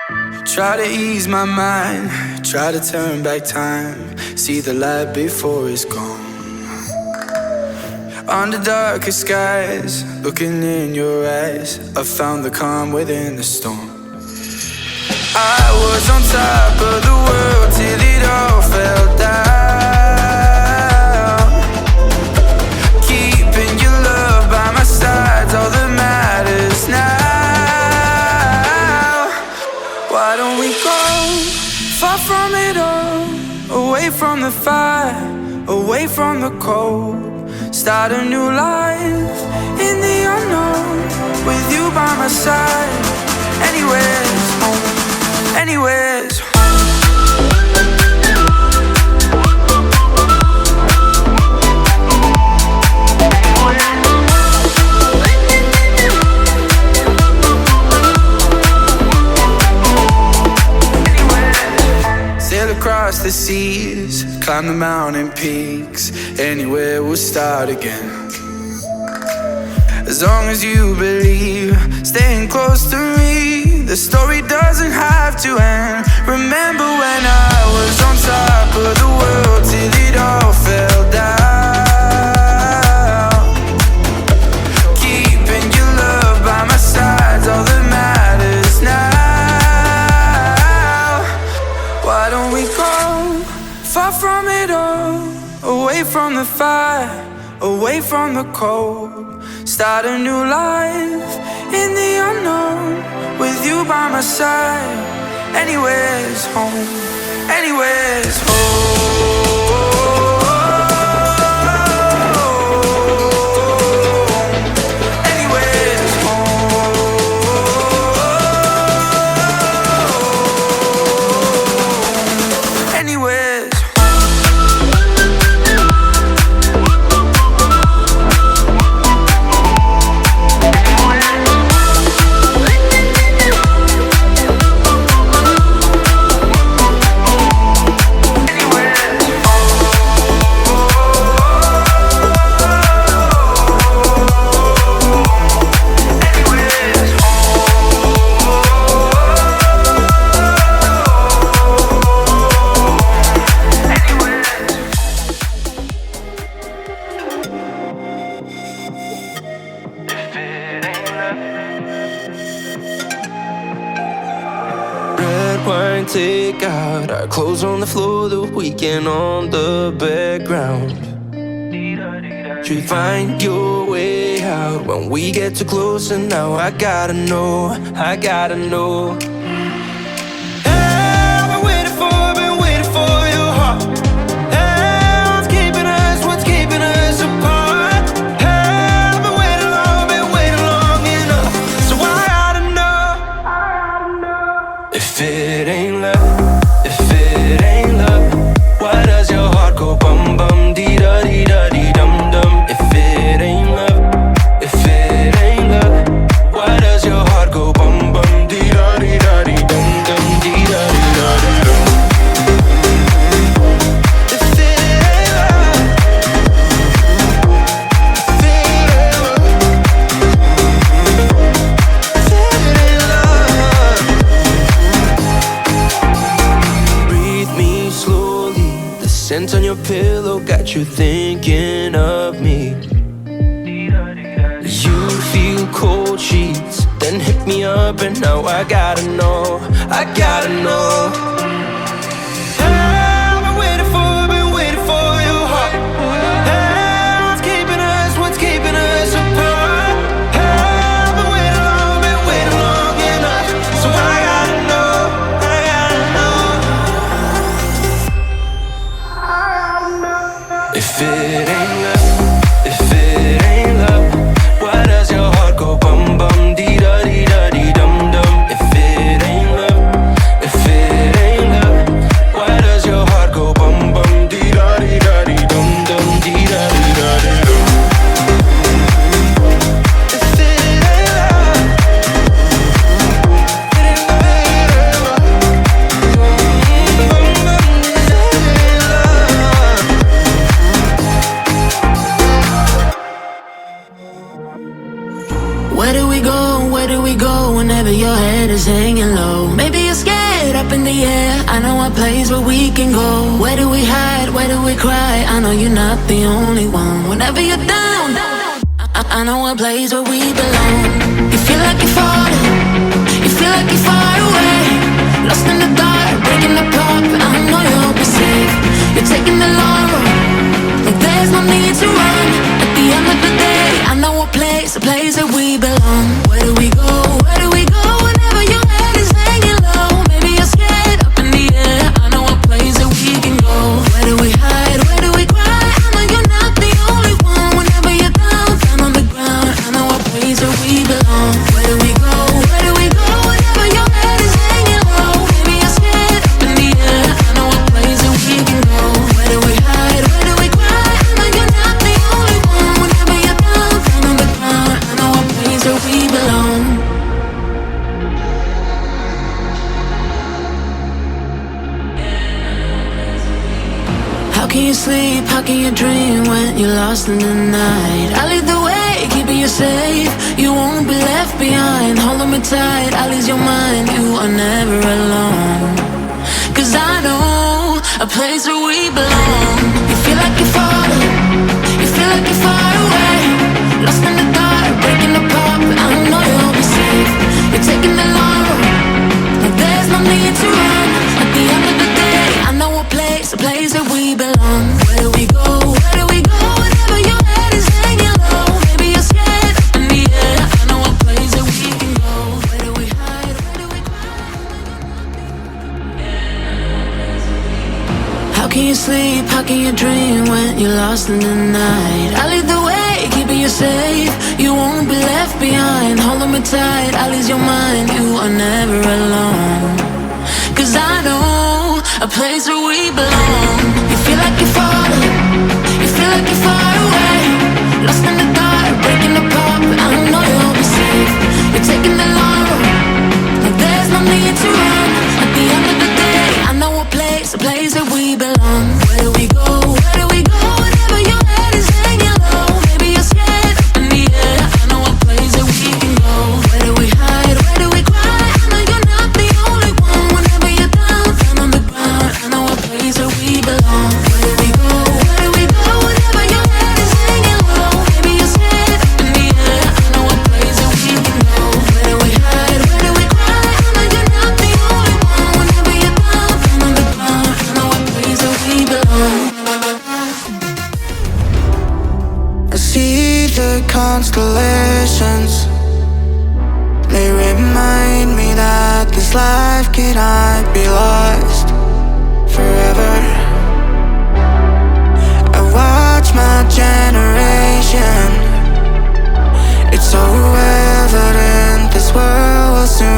Try to ease my mind, try to turn back time, see the light before it's gone. Under darker skies, looking in your eyes, I found the calm within the storm. I was on top of the world till it all fell down. Keeping your love by my side's all that matters now. Why don't we go far from it all, away from the fire, away from the cold. Start a new life in the unknown, with you by my side. Anywhere's home, anywhere's home. Sail across the seas, climb the mountain peaks, anywhere we'll start again. As long as you believe, staying close to me, the story doesn't have to end. Remember when I was on top of the world till it all fell down. Keeping your love by my side's all that matters now. Why don't we go far from it all, away from the fire, away from the cold. Start a new life in the unknown, with you by my side. Anywhere's home, anywhere's home. Anywhere's home. Anywhere's take out our clothes on the floor, the weekend on the background. You find your way out when we get too close, and now I gotta know, I gotta know. I've been waiting for your heart. What's keeping us apart? I've been waiting long enough, so I gotta know. If it ain't love, why does your heart go bum bum dee da dee da dee dum dum? If it ain't love, why does your heart go bum bum dee da dee da dee dum dum dee da dee da dee dum? If it ain't love, breathe me slowly. The scent on your pillow got you thinking of me. You feel cold sheets, then hit me up, and now I gotta know, I gotta know. I've been waiting for your heart. What's keeping us apart? I've been waiting long enough, so I gotta know, I gotta know. If it ain't love, why does your heart go bum bum dee da dee da dee dum dum? If it ain't love, why does your heart go bum bum dee da dee da dee dum dum dee da dee da dee dum? If it ain't love, Where do we go whenever your head is hanging low? Maybe it's the air. I know a place where we can go. Where do we hide? Where do we cry? I know you're not the only one. Whenever you're down, I know a place where we belong. You feel like you're falling, you feel like you're far away, lost in the dark, breaking apart, but I know you'll be safe. You're taking the long road, like there's no need to run. At the end of the day, I know a place that we belong. Where do we go? Where do we go? Whenever your head is hanging low, maybe you're scared up in the air. I know a place that we can go. Where do we hide? Where do we cry? I know you're not the only one. Whenever you're down on the ground, I know a place where we belong. Where do we go? Where do we go? Whenever your head is hanging low, maybe you're scared up in the air. I know a place that we can go. Where do we hide? Where do we cry? I know you're not the only one. Whenever you're down on the ground, I know a place where we belong. How can you sleep? How can you dream when you're lost in the night? I lead the way, keeping you safe. You won't be left behind. Holding me tight, I'll ease your mind. You are never alone. 'Cause I know a place where we belong. You feel like you're falling, you feel like you're far away, lost in the dark, breaking apart, but I know you'll be safe. You're taking the long road, like there's no need to run. At the end of the day, I know a place that we belong. Where do we go? Where do we go? Whenever your head is hanging low, maybe you're scared up in the air. I know a place that we can go. Where do we hide? Where do we cry? How can you sleep? How can you dream when you're lost in the night? I lead the way, keeping you safe. You won't be left behind. Holding me tight, I'll ease your mind. You are never alone. 'Cause I know a place where we belong. You feel like you're falling, you feel like you're far away, lost in the dark, breaking apart, but I know you'll be safe. You're taking the long road, like there's no need to run. At the end of the day, I know a place that we belong. Where do we go? Where do we go? Whenever your head is hanging low, maybe you're scared up in the air. I know a place that we can go. Where do we hide? Where do we cry? I know you're not the only one. Whenever you're down on the ground, I know a place where we belong. Where do we go? Where do we go? Whenever your head is hanging low, maybe you're scared up in the air. I know a place that we can go. Where do we hide? Where do we cry? I know you're not the only one. Whenever you're down on the ground, I know a place where we belong. I see the constellations. They remind me that this life cannot be lost forever. I watch my generation. It's so evident this world will soon